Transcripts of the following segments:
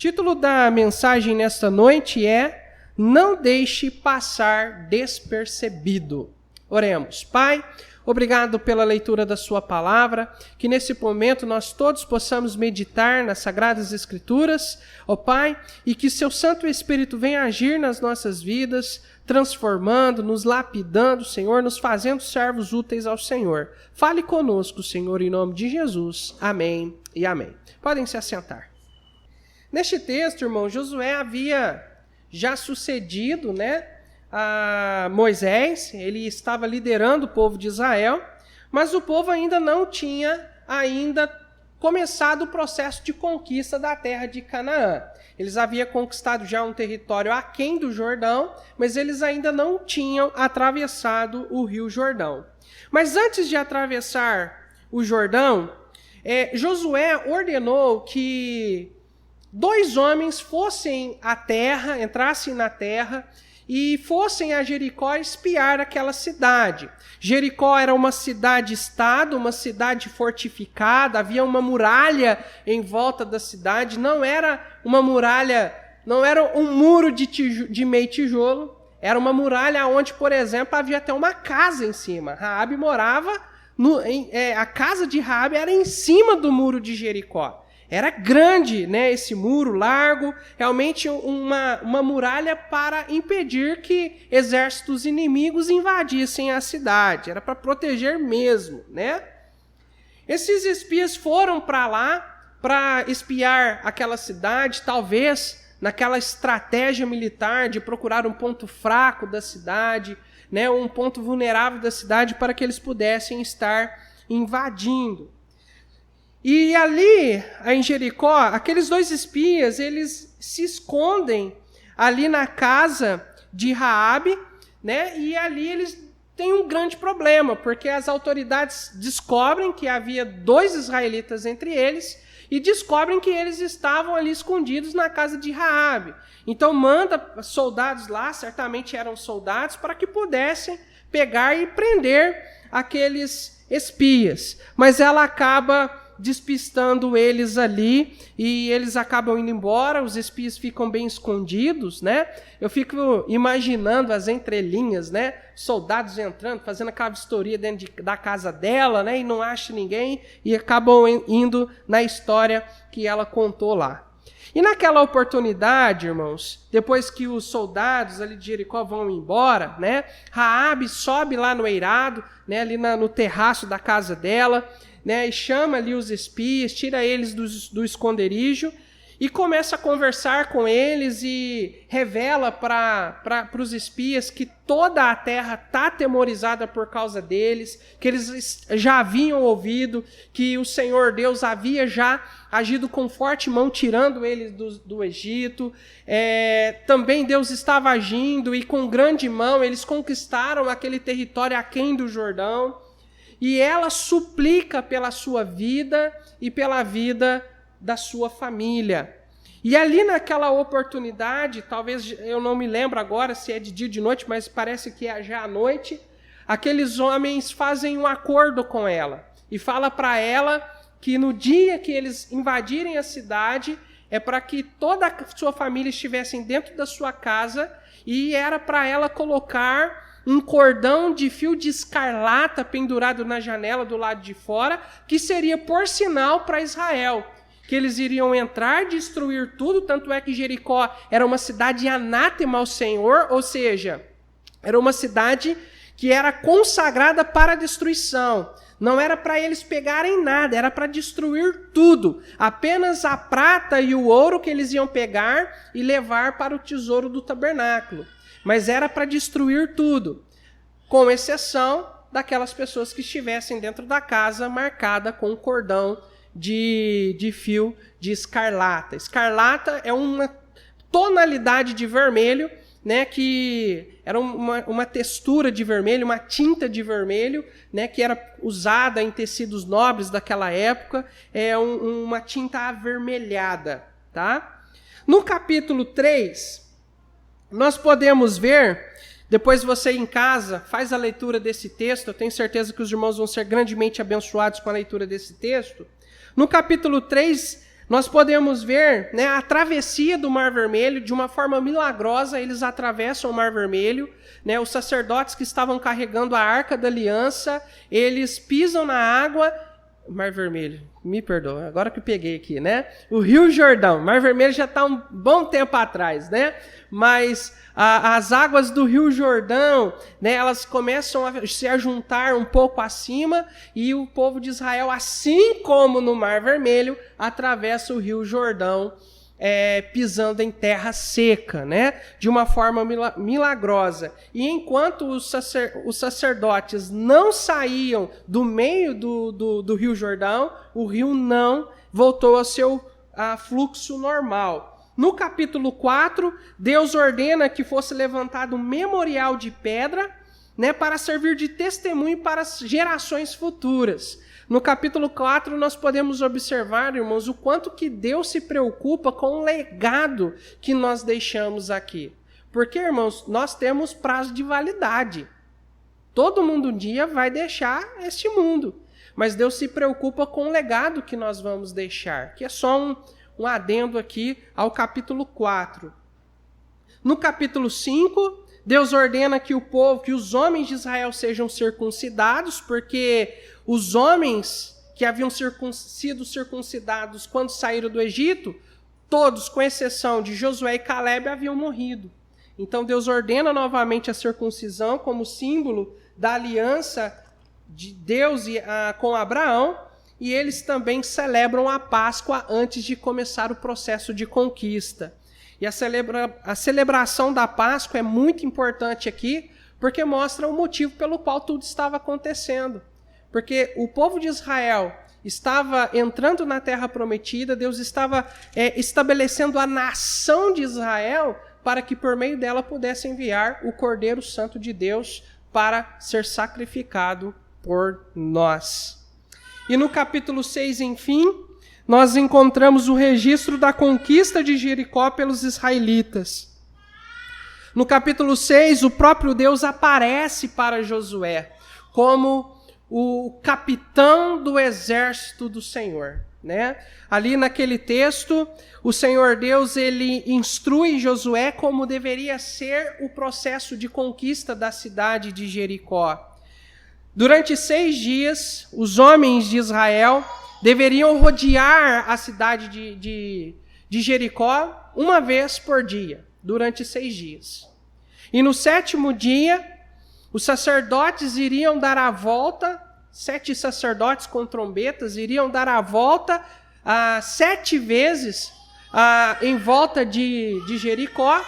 título da mensagem nesta noite é Não deixe passar despercebido. Oremos. Pai, obrigado pela leitura da sua palavra, que nesse momento nós todos possamos meditar nas Sagradas Escrituras, ó Pai, e que seu Santo Espírito venha agir nas nossas vidas, transformando, nos lapidando, Senhor, nos fazendo servos úteis ao Senhor. Fale conosco, Senhor, em nome de Jesus. Amém e amém. Podem se assentar. Neste texto, irmão, Josué havia já sucedido, a Moisés. Ele estava liderando o povo de Israel, mas o povo ainda não tinha começado o processo de conquista da terra de Canaã. Eles haviam conquistado já um território aquém do Jordão, mas eles ainda não tinham atravessado o rio Jordão. Mas antes de atravessar o Jordão, Josué ordenou que 2 homens fossem à terra, entrassem na terra e fossem a Jericó espiar aquela cidade. Jericó era uma cidade-estado, uma cidade fortificada, havia uma muralha em volta da cidade, não era uma muralha, não era um muro de meio tijolo, era uma muralha onde, por exemplo, havia até uma casa em cima. Raabe morava, a casa de Raabe era em cima do muro de Jericó. Era grande, esse muro largo, realmente uma muralha para impedir que exércitos inimigos invadissem a cidade. Era para proteger mesmo, Esses espias foram para lá para espiar aquela cidade, talvez naquela estratégia militar de procurar um ponto fraco da cidade, um ponto vulnerável da cidade para que eles pudessem estar invadindo. E ali, em Jericó, aqueles 2 espias, eles se escondem ali na casa de Raabe, E ali eles têm um grande problema, porque as autoridades descobrem que havia 2 israelitas entre eles e descobrem que eles estavam ali escondidos na casa de Raabe. Então manda soldados lá, certamente eram soldados, para que pudessem pegar e prender aqueles espias. Mas ela acaba despistando eles ali, e eles acabam indo embora, os espias ficam bem escondidos, Eu fico imaginando as entrelinhas, soldados entrando, fazendo aquela vistoria dentro da casa dela, e não acha ninguém, e acabam indo na história que ela contou lá. E naquela oportunidade, irmãos, depois que os soldados ali de Jericó vão embora, Raabe sobe lá no eirado, ali no terraço da casa dela, e chama ali os espias, tira eles do esconderijo e começa a conversar com eles e revela para os espias que toda a terra está atemorizada por causa deles, que eles já haviam ouvido que o Senhor Deus havia já agido com forte mão, tirando eles do Egito. Também Deus estava agindo e com grande mão eles conquistaram aquele território aquém do Jordão. E ela suplica pela sua vida e pela vida da sua família. E ali naquela oportunidade, talvez eu não me lembro agora se é de dia ou de noite, mas parece que é já à noite, aqueles homens fazem um acordo com ela. E fala para ela que no dia que eles invadirem a cidade, é para que toda a sua família estivessem dentro da sua casa, e era para ela colocar um cordão de fio de escarlata pendurado na janela do lado de fora, que seria por sinal para Israel, que eles iriam entrar, destruir tudo, tanto é que Jericó era uma cidade anátema ao Senhor, ou seja, era uma cidade que era consagrada para a destruição. Não era para eles pegarem nada, era para destruir tudo. Apenas a prata e o ouro que eles iam pegar e levar para o tesouro do tabernáculo. Mas era para destruir tudo, com exceção daquelas pessoas que estivessem dentro da casa marcada com um cordão de fio de escarlata. Escarlata é uma tonalidade de vermelho, que era uma textura de vermelho, uma tinta de vermelho, que era usada em tecidos nobres daquela época, uma tinta avermelhada. Tá? No capítulo 3... nós podemos ver, depois você em casa faz a leitura desse texto, eu tenho certeza que os irmãos vão ser grandemente abençoados com a leitura desse texto. No capítulo 3, nós podemos ver, né, a travessia do Mar Vermelho. De uma forma milagrosa, eles atravessam o Mar Vermelho. Né, os sacerdotes que estavam carregando a Arca da Aliança, eles pisam na água. Mar Vermelho, me perdoa, agora que eu peguei aqui, né? O Rio Jordão, Mar Vermelho já está um bom tempo atrás, né? Mas as águas do Rio Jordão, né, elas começam a se ajuntar um pouco acima e o povo de Israel, assim como no Mar Vermelho, atravessa o Rio Jordão, pisando em terra seca, né? De uma forma milagrosa. E enquanto os sacerdotes não saíam do meio do Rio Jordão, o rio não voltou ao seu fluxo normal. No capítulo 4, Deus ordena que fosse levantado um memorial de pedra, né, para servir de testemunho para as gerações futuras. No capítulo 4, nós podemos observar, irmãos, o quanto que Deus se preocupa com o legado que nós deixamos aqui. Porque, irmãos, nós temos prazo de validade. Todo mundo um dia vai deixar este mundo. Mas Deus se preocupa com o legado que nós vamos deixar, que é só um adendo aqui ao capítulo 4. No capítulo 5, Deus ordena que os homens de Israel sejam circuncidados, porque os homens que haviam sido circuncidados quando saíram do Egito, todos, com exceção de Josué e Caleb, haviam morrido. Então Deus ordena novamente a circuncisão como símbolo da aliança de Deus com Abraão, e eles também celebram a Páscoa antes de começar o processo de conquista. E a celebração da Páscoa é muito importante aqui, porque mostra o motivo pelo qual tudo estava acontecendo. Porque o povo de Israel estava entrando na Terra Prometida, Deus estava estabelecendo a nação de Israel para que por meio dela pudesse enviar o Cordeiro Santo de Deus para ser sacrificado por nós. E no capítulo 6, enfim, nós encontramos o registro da conquista de Jericó pelos israelitas. No capítulo 6, o próprio Deus aparece para Josué como o capitão do exército do Senhor, né? Ali naquele texto, o Senhor Deus, ele instrui Josué como deveria ser o processo de conquista da cidade de Jericó. Durante 6 dias, os homens de Israel deveriam rodear a cidade de Jericó uma vez por dia, durante 6 dias. E no 7º dia, os sacerdotes iriam dar a volta, 7 sacerdotes com trombetas iriam dar a volta 7 vezes em volta de Jericó,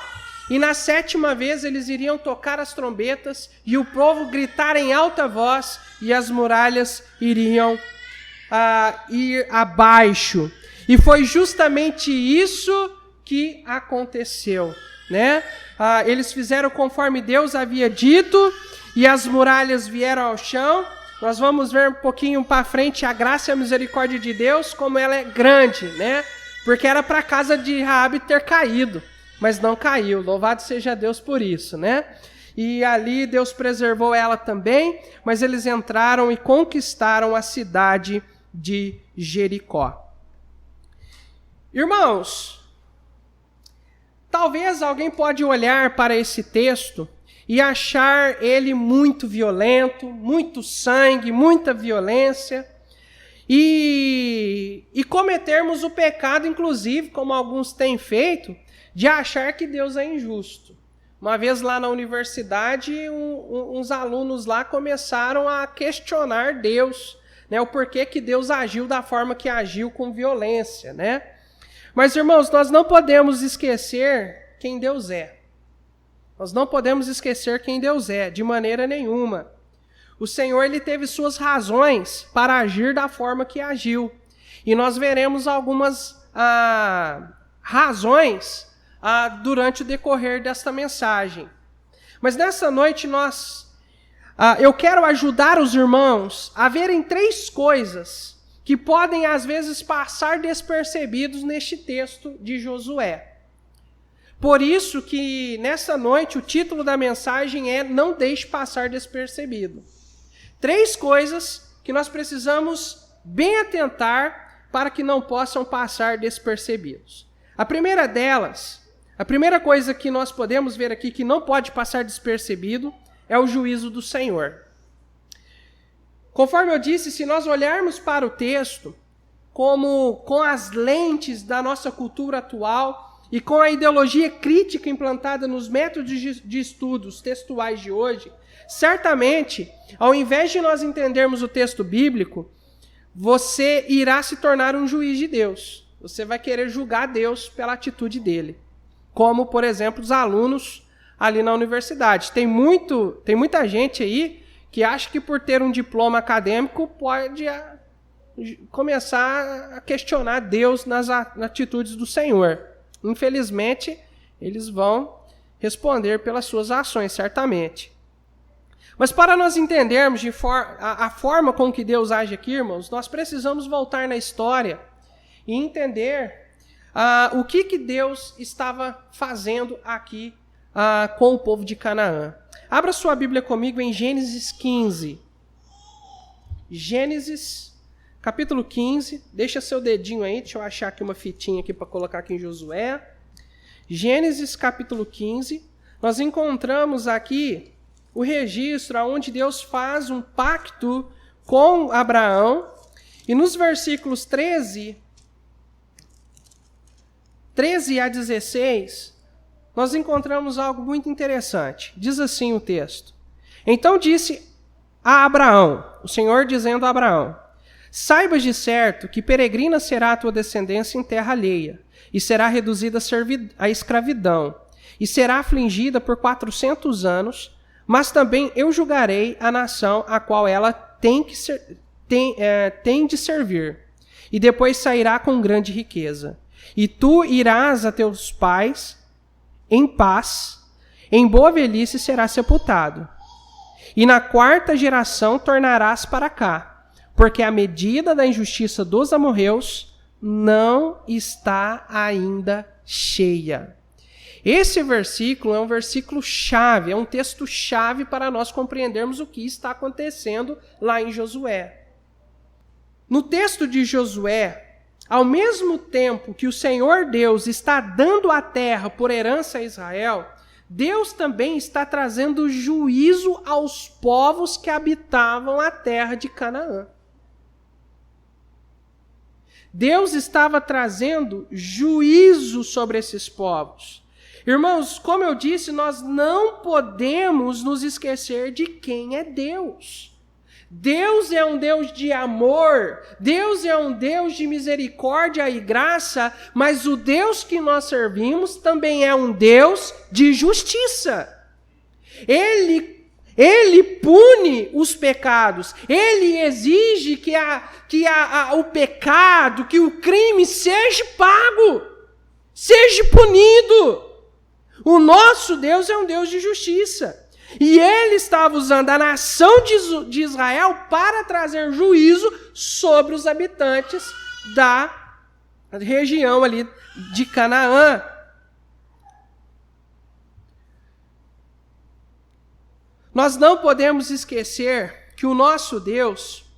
e na 7ª vez eles iriam tocar as trombetas e o povo gritar em alta voz e as muralhas iriam ir abaixo. E foi justamente isso que aconteceu, né? Eles fizeram conforme Deus havia dito e as muralhas vieram ao chão. Nós vamos ver um pouquinho para frente a graça e a misericórdia de Deus, como ela é grande, né? Porque era para a casa de Raabe ter caído, mas não caiu. Louvado seja Deus por isso, né? E ali Deus preservou ela também, mas eles entraram e conquistaram a cidade de Jericó. Irmãos, talvez alguém pode olhar para esse texto e achar ele muito violento, muito sangue, muita violência, e cometermos o pecado, inclusive, como alguns têm feito, de achar que Deus é injusto. Uma vez lá na universidade, uns alunos lá começaram a questionar Deus, né, o porquê que Deus agiu da forma que agiu, com violência, né? Mas, irmãos, nós não podemos esquecer quem Deus é. Nós não podemos esquecer quem Deus é, de maneira nenhuma. O Senhor, ele teve suas razões para agir da forma que agiu. E nós veremos algumas razões durante o decorrer desta mensagem. Mas nessa noite eu quero ajudar os irmãos a verem 3 coisas que podem às vezes passar despercebidos neste texto de Josué. Por isso que nessa noite o título da mensagem é Não Deixe Passar Despercebido. 3 coisas que nós precisamos bem atentar para que não possam passar despercebidos. A primeira delas, a primeira coisa que nós podemos ver aqui que não pode passar despercebido é o juízo do Senhor. Conforme eu disse, se nós olharmos para o texto como com as lentes da nossa cultura atual e com a ideologia crítica implantada nos métodos de estudos textuais de hoje, certamente, ao invés de nós entendermos o texto bíblico, você irá se tornar um juiz de Deus. Você vai querer julgar Deus pela atitude dele. Como, por exemplo, os alunos ali na universidade. Tem muita gente aí que acha que por ter um diploma acadêmico pode começar a questionar Deus nas atitudes do Senhor. Infelizmente, eles vão responder pelas suas ações, certamente. Mas para nós entendermos a forma com que Deus age aqui, irmãos, nós precisamos voltar na história e entender o que Deus estava fazendo aqui com o povo de Canaã. Abra sua Bíblia comigo em Gênesis 15. Gênesis, capítulo 15. Deixa seu dedinho aí, deixa eu achar aqui uma fitinha aqui para colocar aqui em Josué. Gênesis, capítulo 15. Nós encontramos aqui o registro onde Deus faz um pacto com Abraão. E nos versículos 13 a 16, nós encontramos algo muito interessante. Diz assim o texto: Então disse a Abraão, o Senhor dizendo a Abraão: Saibas de certo que peregrina será a tua descendência em terra alheia, e será reduzida à escravidão, e será afligida por 400 anos, mas também eu julgarei a nação a qual ela tem de servir, e depois sairá com grande riqueza. E tu irás a teus pais em paz, em boa velhice serás sepultado. E na 4ª geração tornarás para cá, porque a medida da injustiça dos amorreus não está ainda cheia. Esse versículo é um versículo chave, é um texto chave para nós compreendermos o que está acontecendo lá em Josué. No texto de Josué, ao mesmo tempo que o Senhor Deus está dando a terra por herança a Israel, Deus também está trazendo juízo aos povos que habitavam a terra de Canaã. Deus estava trazendo juízo sobre esses povos. Irmãos, como eu disse, nós não podemos nos esquecer de quem é Deus. Deus é um Deus de amor, Deus é um Deus de misericórdia e graça, mas o Deus que nós servimos também é um Deus de justiça. Ele pune os pecados, ele exige que o pecado, que o crime seja pago, seja punido. O nosso Deus é um Deus de justiça. E ele estava usando a nação de Israel para trazer juízo sobre os habitantes da região ali de Canaã. Nós não podemos esquecer que o nosso Deus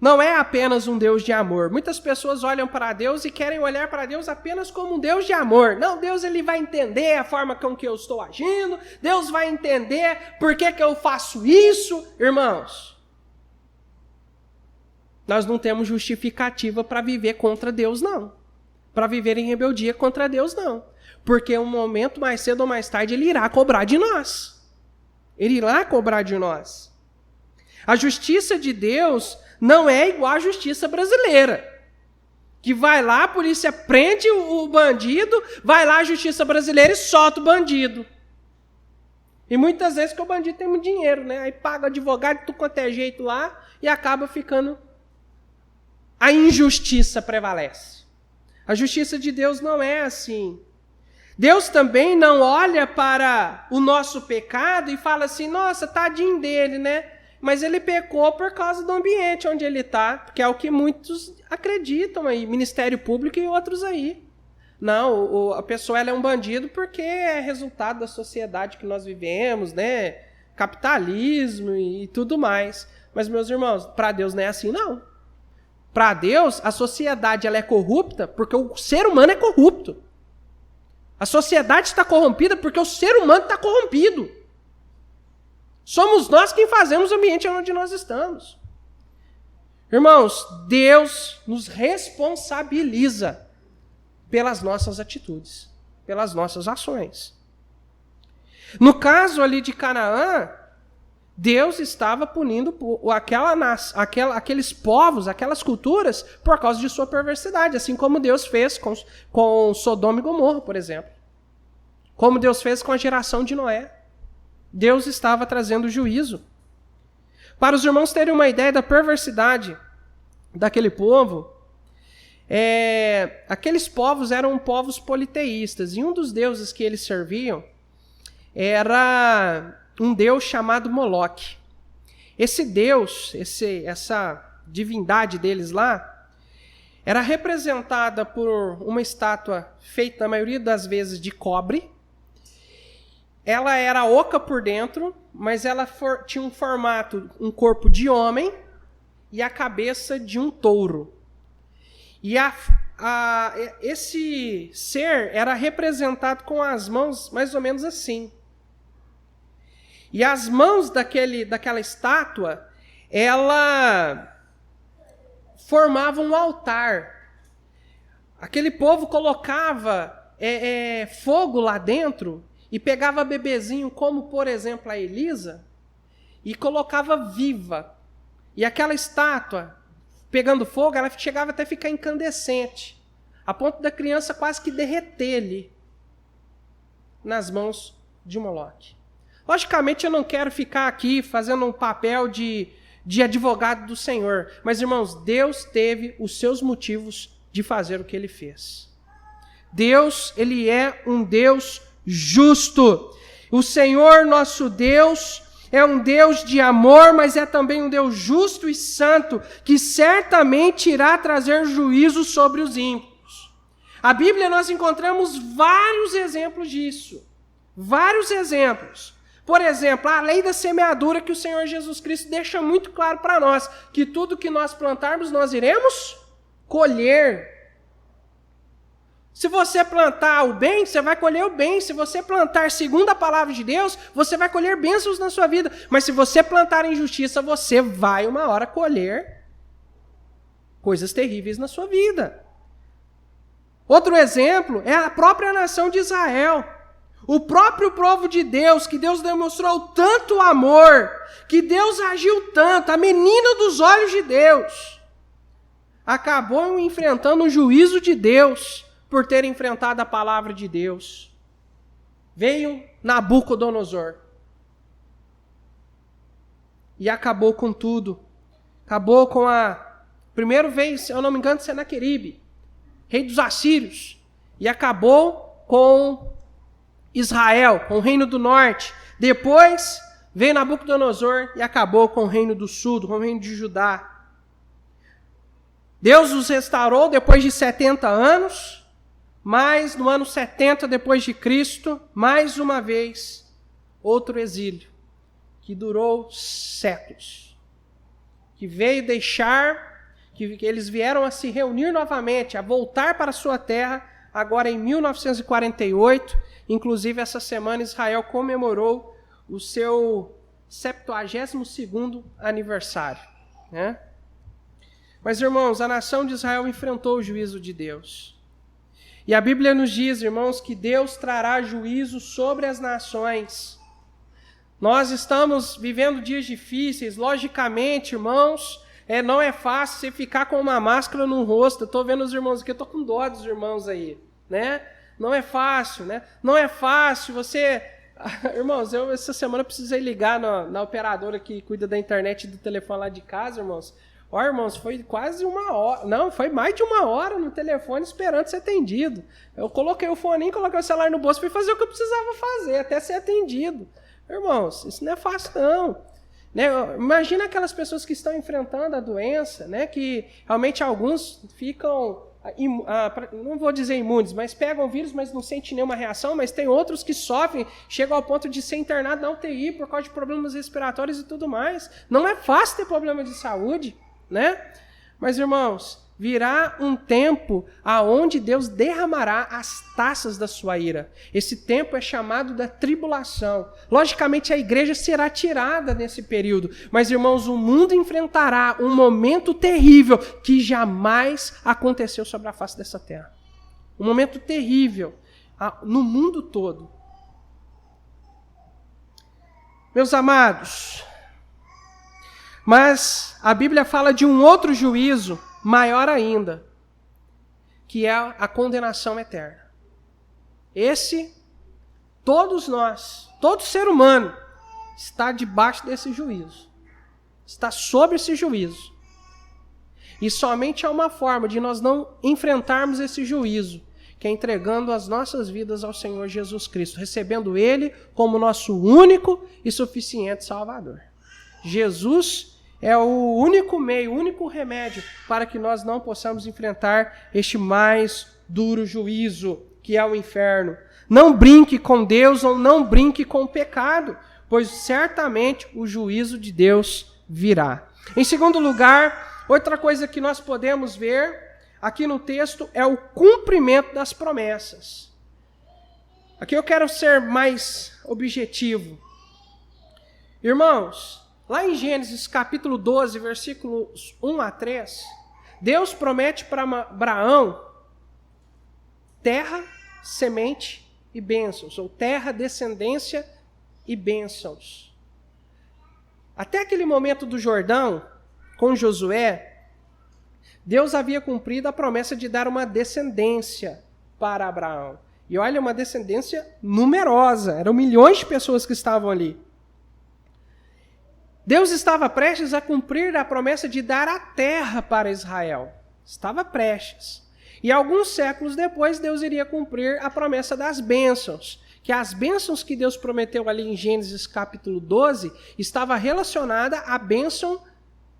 não é apenas um Deus de amor. Muitas pessoas olham para Deus e querem olhar para Deus apenas como um Deus de amor. Não, Deus ele vai entender a forma com que eu estou agindo. Deus vai entender por que eu faço isso. Irmãos, nós não temos justificativa para viver contra Deus, não. Para viver em rebeldia contra Deus, não. Porque um momento mais cedo ou mais tarde ele irá cobrar de nós. Ele irá cobrar de nós. A justiça de Deus não é igual à justiça brasileira. Que vai lá, a polícia prende o bandido, vai lá a justiça brasileira e solta o bandido. E muitas vezes que o bandido tem muito dinheiro, né? Aí paga advogado de tudo quanto é jeito lá e acaba ficando... A injustiça prevalece. A justiça de Deus não é assim. Deus também não olha para o nosso pecado e fala assim, nossa, tadinho dele, né? Mas ele pecou por causa do ambiente onde ele está, que é o que muitos acreditam aí, Ministério Público e outros aí. Não, a pessoa ela é um bandido porque é resultado da sociedade que nós vivemos, né? Capitalismo e tudo mais. Mas, meus irmãos, para Deus não é assim, não. Para Deus, a sociedade ela é corrupta porque o ser humano é corrupto. A sociedade está corrompida porque o ser humano está corrompido. Somos nós quem fazemos o ambiente onde nós estamos. Irmãos, Deus nos responsabiliza pelas nossas atitudes, pelas nossas ações. No caso ali de Canaã, Deus estava punindo aqueles povos, aquelas culturas, por causa de sua perversidade, assim como Deus fez com Sodoma e Gomorra, por exemplo. Como Deus fez com a geração de Noé. Deus estava trazendo juízo. Para os irmãos terem uma ideia da perversidade daquele povo, aqueles povos eram povos politeístas, e um dos deuses que eles serviam era um deus chamado Moloque. Esse deus, essa divindade deles lá, era representada por uma estátua feita, na maioria das vezes, de cobre. Ela era oca por dentro, mas ela tinha um formato, um corpo de homem e a cabeça de um touro. E esse ser era representado com as mãos mais ou menos assim. E as mãos daquela estátua, ela formava um altar. Aquele povo colocava fogo lá dentro e pegava bebezinho, como por exemplo a Elisa, e colocava viva. E aquela estátua, pegando fogo, ela chegava até a ficar incandescente, a ponto da criança quase que derreter ali nas mãos de Moloque. Logicamente, eu não quero ficar aqui fazendo um papel de advogado do Senhor. Mas, irmãos, Deus teve os seus motivos de fazer o que Ele fez. Deus, Ele é um Deus justo. O Senhor, nosso Deus, é um Deus de amor, mas é também um Deus justo e santo, que certamente irá trazer juízo sobre os ímpios. A Bíblia, nós encontramos vários exemplos disso. Vários exemplos. Por exemplo, a lei da semeadura, que o Senhor Jesus Cristo deixa muito claro para nós, que tudo que nós plantarmos, nós iremos colher. Se você plantar o bem, você vai colher o bem. Se você plantar segundo a palavra de Deus, você vai colher bênçãos na sua vida. Mas se você plantar injustiça, você vai uma hora colher coisas terríveis na sua vida. Outro exemplo é a própria nação de Israel. O próprio povo de Deus, que Deus demonstrou tanto amor, que Deus agiu tanto, a menina dos olhos de Deus, acabou enfrentando o juízo de Deus por ter enfrentado a palavra de Deus. Veio Nabucodonosor e acabou com tudo. Acabou com primeiro veio, se eu não me engano, Senaqueribe, rei dos assírios, e acabou com Israel, com o reino do norte. Depois veio Nabucodonosor e acabou com o reino do sul, com o reino de Judá. Deus os restaurou depois de 70 anos, mas no ano 70 depois de Cristo, mais uma vez, outro exílio, que durou séculos. Que veio deixar, que eles vieram a se reunir novamente, a voltar para a sua terra, agora em 1948, inclusive essa semana Israel comemorou o seu 72º aniversário, né? Mas, irmãos, a nação de Israel enfrentou o juízo de Deus. E a Bíblia nos diz, irmãos, que Deus trará juízo sobre as nações. Nós estamos vivendo dias difíceis, logicamente, irmãos, não é fácil você ficar com uma máscara no rosto. Eu estou vendo os irmãos aqui, eu estou com dó dos irmãos aí, né? Não é fácil, né? Não é fácil você... Irmãos, eu essa semana precisei ligar na operadora que cuida da internet e do telefone lá de casa, irmãos. Ó, irmãos, foi quase 1 hora. Não, foi mais de 1 hora no telefone esperando ser atendido. Eu coloquei o fone, coloquei o celular no bolso, fui fazer o que eu precisava fazer, até ser atendido. Irmãos, isso não é fácil, não. Né? Imagina aquelas pessoas que estão enfrentando a doença, né? Que realmente alguns ficam... não vou dizer imunes, mas pegam o vírus, mas não sentem nenhuma reação, mas tem outros que sofrem, chegam ao ponto de ser internado na UTI por causa de problemas respiratórios e tudo mais. Não é fácil ter problema de saúde, né? Mas, irmãos, virá um tempo aonde Deus derramará as taças da sua ira. Esse tempo é chamado da tribulação. Logicamente, a igreja será tirada nesse período. Mas, irmãos, o mundo enfrentará um momento terrível que jamais aconteceu sobre a face dessa terra. Um momento terrível no mundo todo. Meus amados, mas a Bíblia fala de um outro juízo maior ainda, que é a condenação eterna. Esse, todos nós, todo ser humano, está debaixo desse juízo. Está sob esse juízo. E somente há uma forma de nós não enfrentarmos esse juízo, que é entregando as nossas vidas ao Senhor Jesus Cristo, recebendo Ele como nosso único e suficiente Salvador. Jesus é o único meio, o único remédio para que nós não possamos enfrentar este mais duro juízo, que é o inferno. Não brinque com Deus ou não brinque com o pecado, pois certamente o juízo de Deus virá. Em segundo lugar, outra coisa que nós podemos ver aqui no texto é o cumprimento das promessas. Aqui eu quero ser mais objetivo. Irmãos, lá em Gênesis capítulo 12, versículos 1 a 3, Deus promete para Abraão terra, semente e bênçãos, ou terra, descendência e bênçãos. Até aquele momento do Jordão, com Josué, Deus havia cumprido a promessa de dar uma descendência para Abraão. E olha, uma descendência numerosa, eram milhões de pessoas que estavam ali. Deus estava prestes a cumprir a promessa de dar a terra para Israel. Estava prestes. E alguns séculos depois, Deus iria cumprir a promessa das bênçãos. Que as bênçãos que Deus prometeu ali em Gênesis capítulo 12, estava relacionada à bênção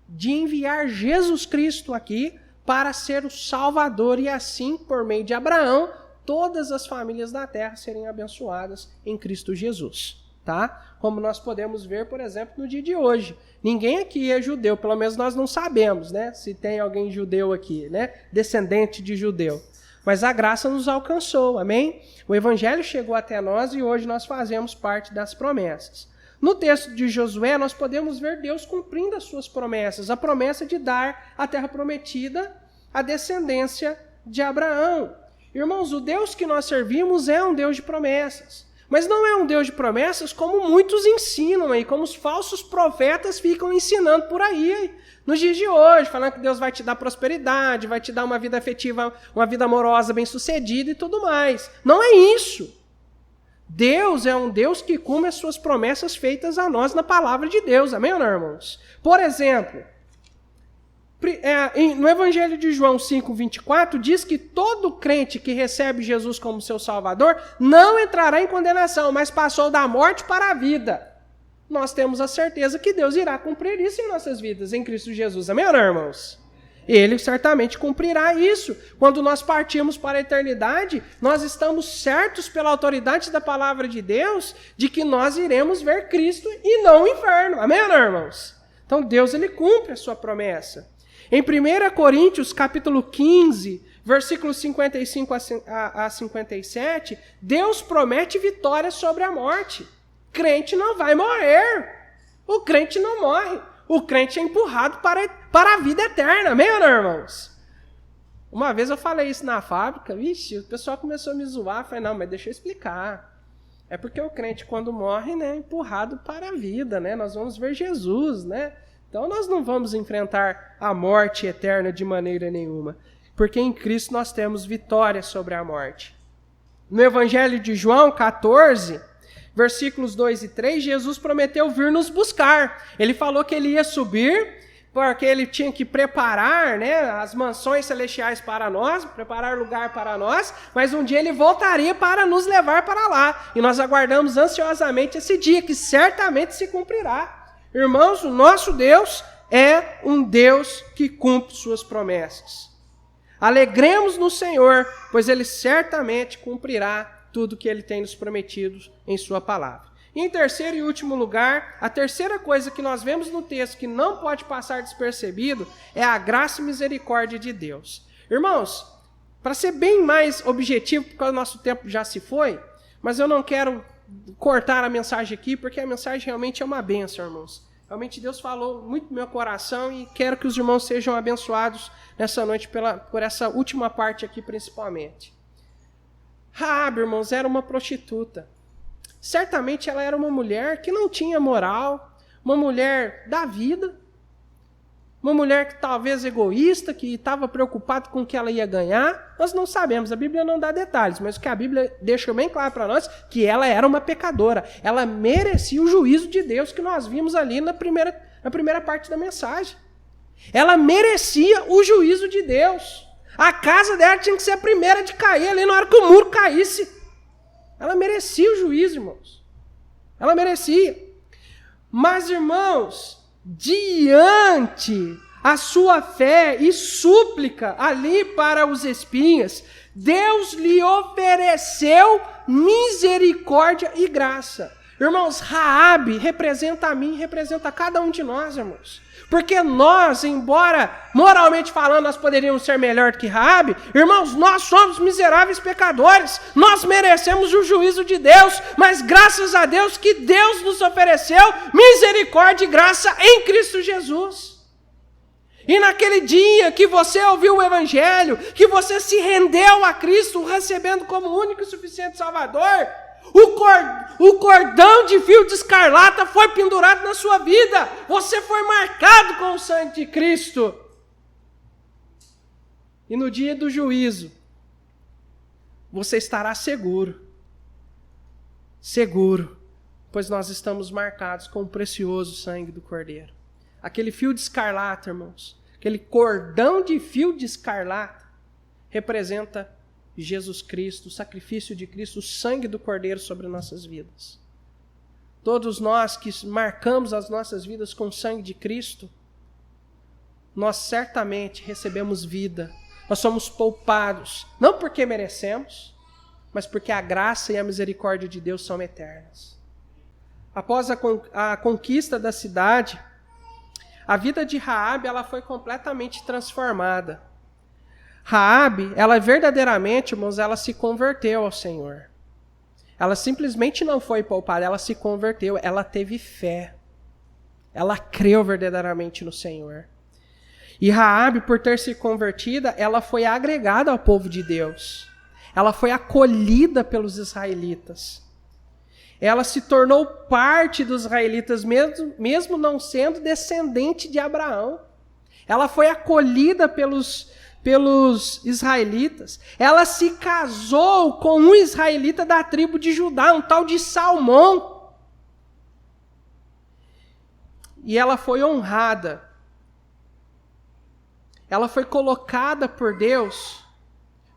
de enviar Jesus Cristo aqui para ser o Salvador. E assim, por meio de Abraão, todas as famílias da terra serem abençoadas em Cristo Jesus. Tá? Como nós podemos ver, por exemplo, no dia de hoje. Ninguém aqui é judeu, pelo menos nós não sabemos, né? Se tem alguém judeu aqui, né? Descendente de judeu. Mas a graça nos alcançou, amém? O evangelho chegou até nós e hoje nós fazemos parte das promessas. No texto de Josué, nós podemos ver Deus cumprindo as suas promessas. A promessa de dar a terra prometida à descendência de Abraão. Irmãos, o Deus que nós servimos é um Deus de promessas. Mas não é um Deus de promessas como muitos ensinam aí, como os falsos profetas ficam ensinando por aí, nos dias de hoje, falando que Deus vai te dar prosperidade, vai te dar uma vida afetiva, uma vida amorosa bem-sucedida e tudo mais. Não é isso. Deus é um Deus que cumpre as suas promessas feitas a nós na palavra de Deus, amém ou não, irmãos? Por exemplo, no Evangelho de João 5:24, diz que todo crente que recebe Jesus como seu Salvador não entrará em condenação, mas passou da morte para a vida. Nós temos a certeza que Deus irá cumprir isso em nossas vidas, em Cristo Jesus. Amém, irmãos? Ele certamente cumprirá isso. Quando nós partimos para a eternidade, nós estamos certos pela autoridade da palavra de Deus de que nós iremos ver Cristo e não o inferno. Amém, irmãos? Então Deus, ele cumpre a sua promessa. Em 1 Coríntios, capítulo 15, versículos 55 a 57, Deus promete vitória sobre a morte. Crente não vai morrer. O crente não morre. O crente é empurrado para a vida eterna. Amém, irmãos? Uma vez eu falei isso na fábrica, vixe, o pessoal começou a me zoar. Eu falei, não, mas deixa eu explicar. É porque o crente, quando morre, né, é empurrado para a vida, né? Nós vamos ver Jesus, né? Então nós não vamos enfrentar a morte eterna de maneira nenhuma, porque em Cristo nós temos vitória sobre a morte. No Evangelho de João 14, versículos 2 e 3, Jesus prometeu vir nos buscar. Ele falou que ele ia subir, porque ele tinha que preparar, né, as mansões celestiais para nós, preparar lugar para nós, mas um dia ele voltaria para nos levar para lá. E nós aguardamos ansiosamente esse dia, que certamente se cumprirá. Irmãos, o nosso Deus é um Deus que cumpre suas promessas. Alegremos no Senhor, pois Ele certamente cumprirá tudo que Ele tem nos prometido em sua palavra. E em terceiro e último lugar, a terceira coisa que nós vemos no texto que não pode passar despercebido é a graça e misericórdia de Deus. Irmãos, para ser bem mais objetivo, porque o nosso tempo já se foi, mas eu não quero cortar a mensagem aqui, porque a mensagem realmente é uma bênção, irmãos. Realmente Deus falou muito no meu coração e quero que os irmãos sejam abençoados nessa noite por essa última parte aqui principalmente. Raabe, irmãos, era uma prostituta. Certamente ela era uma mulher que não tinha moral, uma mulher da vida, uma mulher que talvez egoísta, que estava preocupada com o que ela ia ganhar. Nós não sabemos, a Bíblia não dá detalhes, mas o que a Bíblia deixa bem claro para nós, que ela era uma pecadora. Ela merecia o juízo de Deus que nós vimos ali na primeira parte da mensagem. Ela merecia o juízo de Deus. A casa dela tinha que ser a primeira de cair ali na hora que o muro caísse. Ela merecia o juízo, irmãos. Ela merecia. Mas, irmãos, diante a sua fé e súplica ali para os espias, Deus lhe ofereceu misericórdia e graça. Irmãos, Raabe representa a mim, representa cada um de nós, irmãos. Porque nós, embora moralmente falando nós poderíamos ser melhor do que Raabe, irmãos, nós somos miseráveis pecadores, nós merecemos o juízo de Deus, mas graças a Deus que Deus nos ofereceu misericórdia e graça em Cristo Jesus. E naquele dia que você ouviu o Evangelho, que você se rendeu a Cristo, o recebendo como único e suficiente Salvador, o cordão de fio de escarlata foi pendurado na sua vida. Você foi marcado com o sangue de Cristo. E no dia do juízo, você estará seguro. Seguro, pois nós estamos marcados com o precioso sangue do Cordeiro. Aquele fio de escarlata, irmãos, aquele cordão de fio de escarlata, representa Jesus Cristo, o sacrifício de Cristo, o sangue do Cordeiro sobre nossas vidas. Todos nós que marcamos as nossas vidas com o sangue de Cristo, nós certamente recebemos vida. Nós somos poupados, não porque merecemos, mas porque a graça e a misericórdia de Deus são eternas. Após a conquista da cidade, a vida de Raabe ela foi completamente transformada. Raabe, ela verdadeiramente, irmãos, ela se converteu ao Senhor. Ela simplesmente não foi poupada, ela se converteu, ela teve fé. Ela creu verdadeiramente no Senhor. E Raabe, por ter se convertida, ela foi agregada ao povo de Deus. Ela foi acolhida pelos israelitas. Ela se tornou parte dos israelitas, mesmo não sendo descendente de Abraão. Ela foi acolhida pelos israelitas. Ela se casou com um israelita da tribo de Judá, um tal de Salmão. E ela foi honrada. Ela foi colocada por Deus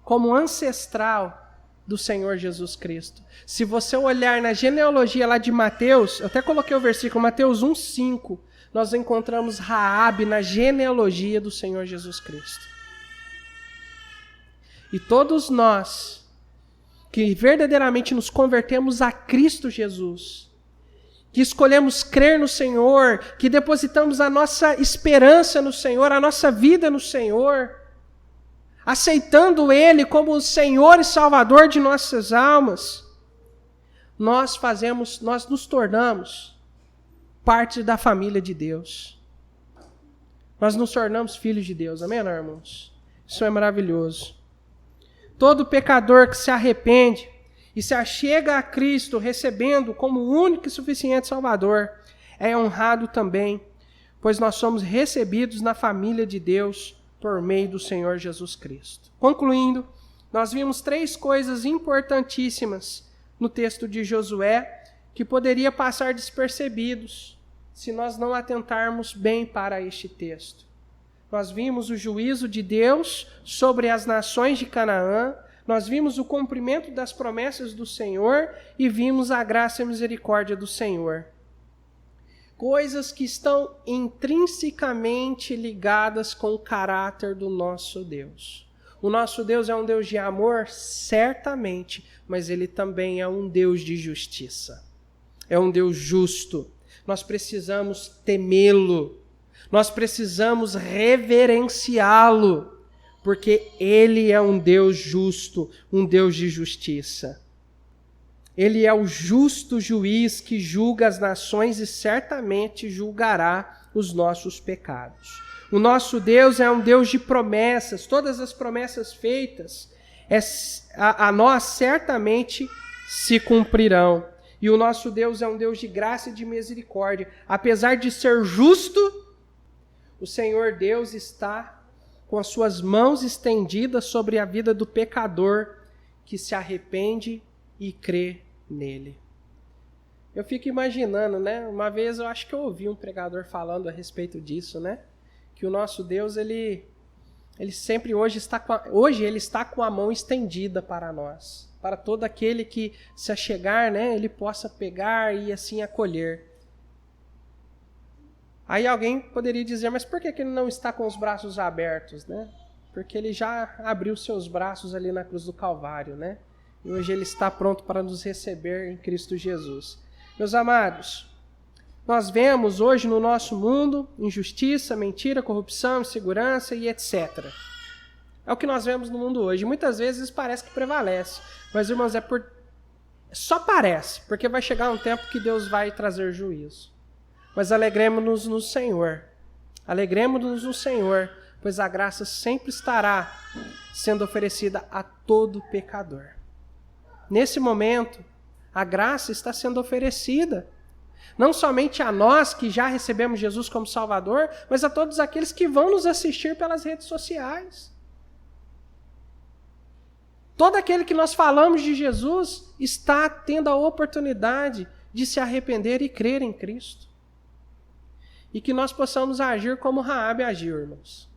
como ancestral do Senhor Jesus Cristo. Se você olhar na genealogia lá de Mateus, eu até coloquei o versículo, Mateus 1:5, nós encontramos Raabe na genealogia do Senhor Jesus Cristo. E todos nós que verdadeiramente nos convertemos a Cristo Jesus, que escolhemos crer no Senhor, que depositamos a nossa esperança no Senhor, a nossa vida no Senhor, aceitando Ele como o Senhor e Salvador de nossas almas, nós nos tornamos parte da família de Deus. Nós nos tornamos filhos de Deus, amém, irmãos? Isso é maravilhoso. Todo pecador que se arrepende e se achega a Cristo, recebendo como único e suficiente Salvador, é honrado também, pois nós somos recebidos na família de Deus por meio do Senhor Jesus Cristo. Concluindo, nós vimos 3 coisas importantíssimas no texto de Josué que poderia passar despercebidos se nós não atentarmos bem para este texto. Nós vimos o juízo de Deus sobre as nações de Canaã, nós vimos o cumprimento das promessas do Senhor e vimos a graça e a misericórdia do Senhor. Coisas que estão intrinsecamente ligadas com o caráter do nosso Deus. O nosso Deus é um Deus de amor, certamente, mas Ele também é um Deus de justiça. é um Deus justo. Nós precisamos temê-lo. Nós precisamos reverenciá-lo, porque Ele é um Deus justo, um Deus de justiça. Ele é o justo juiz que julga as nações e certamente julgará os nossos pecados. O nosso Deus é um Deus de promessas. Todas as promessas feitas a nós certamente se cumprirão. E o nosso Deus é um Deus de graça e de misericórdia. Apesar de ser justo, o Senhor Deus está com as suas mãos estendidas sobre a vida do pecador que se arrepende e crê nele. Eu fico imaginando, né? Uma vez eu acho que eu ouvi um pregador falando a respeito disso, né? Que o nosso Deus, ele sempre hoje ele está com a mão estendida para nós, para todo aquele que se achegar, né? Ele possa pegar e assim acolher. Aí alguém poderia dizer, mas por que ele não está com os braços abertos, né? Porque ele já abriu seus braços ali na cruz do Calvário, né? E hoje ele está pronto para nos receber em Cristo Jesus. Meus amados, nós vemos hoje no nosso mundo injustiça, mentira, corrupção, insegurança e etc. É o que nós vemos no mundo hoje. Muitas vezes parece que prevalece. Mas, irmãos, só parece, porque vai chegar um tempo que Deus vai trazer juízo. Mas alegremos-nos no Senhor. Alegremos-nos no Senhor, pois a graça sempre estará sendo oferecida a todo pecador. Nesse momento, a graça está sendo oferecida. Não somente a nós que já recebemos Jesus como Salvador, mas a todos aqueles que vão nos assistir pelas redes sociais. Todo aquele que nós falamos de Jesus está tendo a oportunidade de se arrepender e crer em Cristo. E que nós possamos agir como Raabe agiu, irmãos.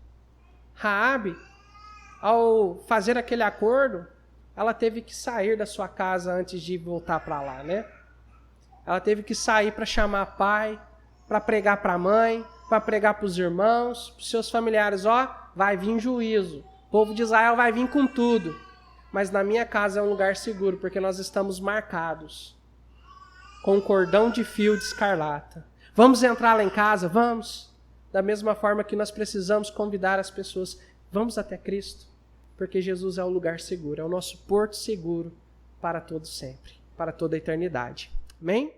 Raabe, ao fazer aquele acordo, ela teve que sair da sua casa antes de voltar para lá, né? Ela teve que sair para chamar pai, para pregar para a mãe, para pregar para os irmãos, para os seus familiares. Ó, vai vir juízo. O povo de Israel vai vir com tudo. Mas na minha casa é um lugar seguro, porque nós estamos marcados com um cordão de fio de escarlata. Vamos entrar lá em casa? Vamos. Da mesma forma que nós precisamos convidar as pessoas. Vamos até Cristo, porque Jesus é o lugar seguro, é o nosso porto seguro para todo sempre, para toda a eternidade. Amém?